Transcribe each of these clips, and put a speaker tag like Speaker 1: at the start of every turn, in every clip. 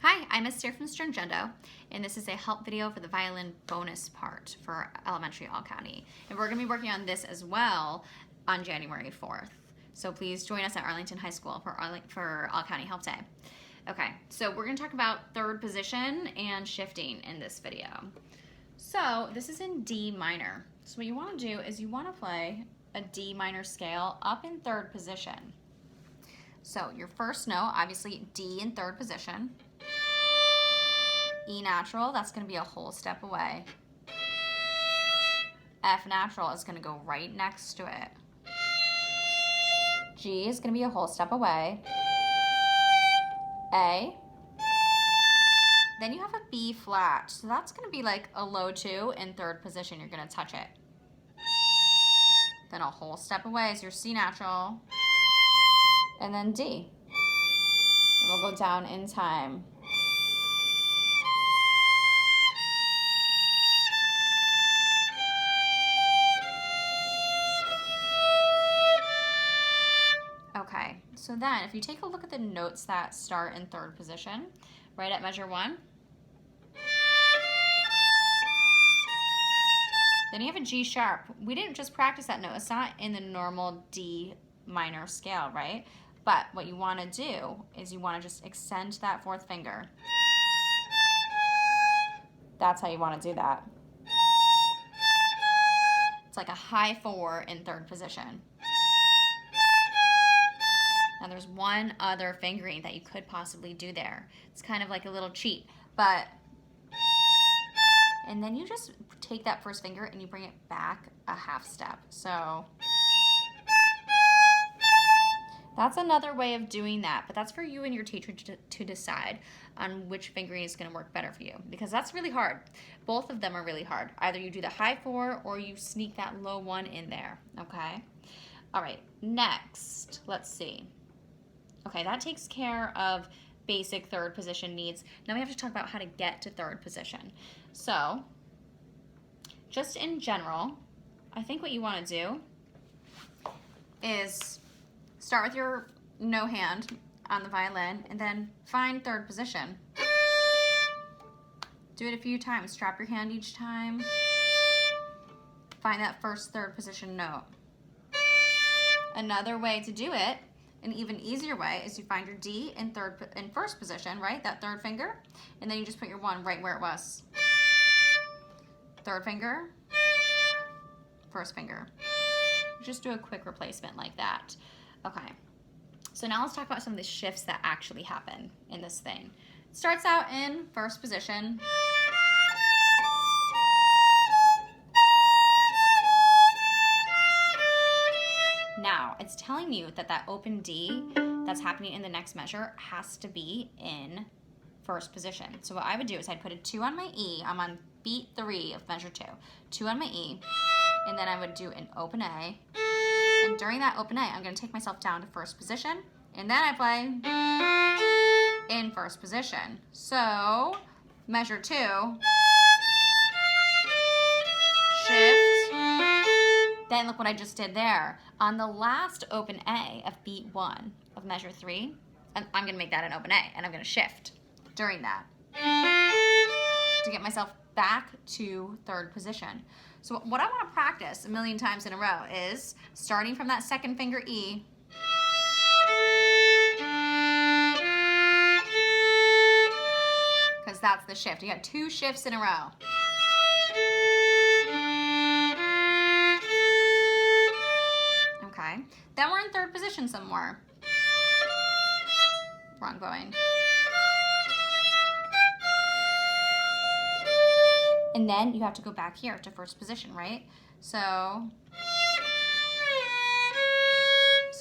Speaker 1: Hi, I'm Esther from Stringendo, and this is a help video for the violin bonus part for elementary All County. And we're going to be working on this as well on January 4th. So please join us at Arlington High School for All County Help Day. Okay, so we're going to talk about third position and shifting in this video. So this is in D minor. So what you want to do is you want to play a D minor scale up in third position. So your first note, obviously D in third position. E natural, that's going to be a whole step away. F natural is going to go right next to it. G is going to be a whole step away. A. Then you have a B flat. So that's going to be like a low 2 in third position. You're going to touch it. Then a whole step away is your C natural. And then D. And we'll go down in time. Okay, so then if you take a look at the notes that start in third position, right at measure 1, then you have a G sharp. We didn't just practice that note. It's not in the normal D minor scale, right? But what you want to do is you want to just extend that fourth finger. That's how you want to do that. It's like a high 4 in third position. Now there's one other fingering that you could possibly do there. It's kind of like a little cheat, but, and then you just take that first finger and you bring it back a half step. So that's another way of doing that, but that's for you and your teacher to decide on which fingering is going to work better for you, because that's really hard. Both of them are really hard. Either you do the high 4 or you sneak that low 1 in there, okay? All right, next, let's see. Okay, that takes care of basic third position needs. Now we have to talk about how to get to third position. So, just in general, I think what you want to do is start with your no hand on the violin and then find third position. Do it a few times. Strap your hand each time. Find that first third position note. Another way to do it, an even easier way, is you find your D in first position, right? That third finger, and then you just put your 1 right where it was. Third finger, first finger. Just do a quick replacement like that. Okay, so now let's talk about some of the shifts that actually happen in this thing. It starts out in first position. Now, it's telling you that that open D that's happening in the next measure has to be in first position. So what I would do is I'd put a 2 on my E. I'm on beat 3 of measure 2. 2 on my E, and then I would do an open A. And during that open A, I'm going to take myself down to first position, and then I play in first position. So, measure 2, shift. Then look what I just did there. On the last open A of beat 1 of measure 3, I'm going to make that an open A, and I'm going to shift during that to get myself back to third position. So what I want to practice a million times in a row is starting from that second finger E, because that's the shift. You got 2 shifts in a row. Okay, then we're in third position some more. Wrong bowing. And then you have to go back here to first position, right? So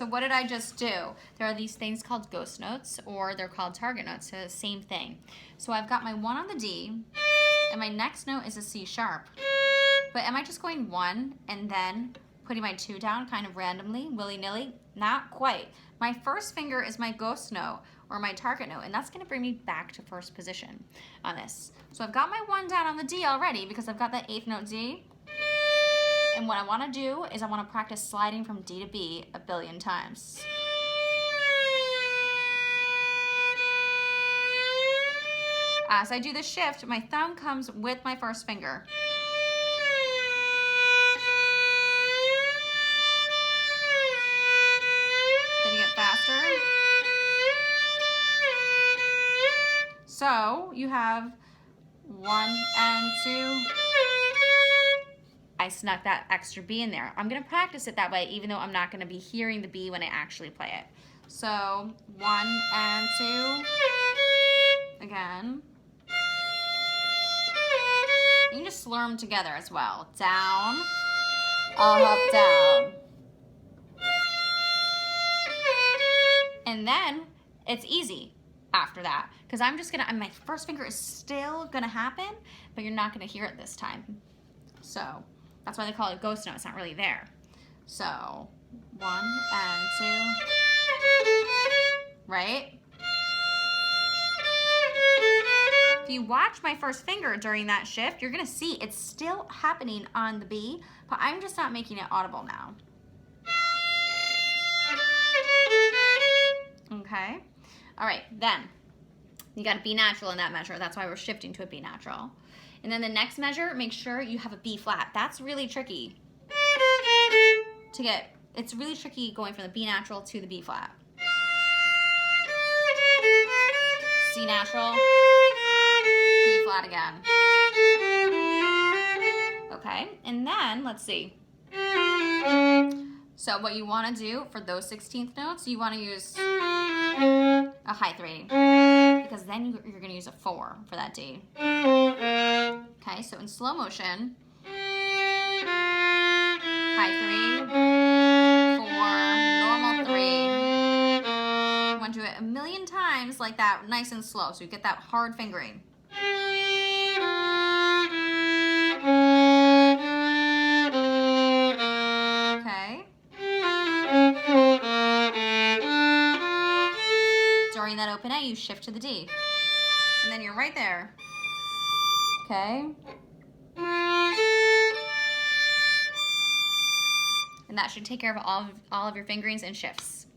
Speaker 1: what did I just do? There are these things called ghost notes, or they're called target notes, so same thing. So I've got my 1 on the D, and my next note is a C sharp. But am I just going 1 and then putting my 2 down kind of randomly, willy-nilly? Not quite. My first finger is my ghost note, or my target note, and that's going to bring me back to first position on this. So I've got my 1 down on the D already because I've got that 8th note D. And what I want to do is I want to practice sliding from D to B a billion times. As I do the shift, my thumb comes with my first finger. Then you get faster. So you have 1 and 2. I snuck that extra B in there. I'm gonna practice it that way even though I'm not gonna be hearing the B when I actually play it. So 1 and 2. Again. You can just slur them together as well. Down, up, down. And then it's easy after that because I'm just gonna, my first finger is still gonna happen, but you're not gonna hear it this time. So that's why they call it a ghost note. It's not really there. So 1 and 2, right? If you watch my first finger during that shift, you're gonna see it's still happening on the B, but I'm just not making it audible now. Okay, all right, then you got a B natural in that measure. That's why we're shifting to a B natural. And then the next measure, make sure you have a B flat. That's really tricky to get. It's really tricky going from the B natural to the B flat. C natural, B flat again. Okay, and then let's see. So what you want to do for those 16th notes, you want to use a high 3 because then you're going to use a 4 for that D. Okay, so in slow motion, high 3, 4, normal 3. You want to do it a million times like that, nice and slow, so you get that hard fingering. Okay. During that open A, you shift to the D. And then you're right there. Okay. And that should take care of all of your fingerings and shifts.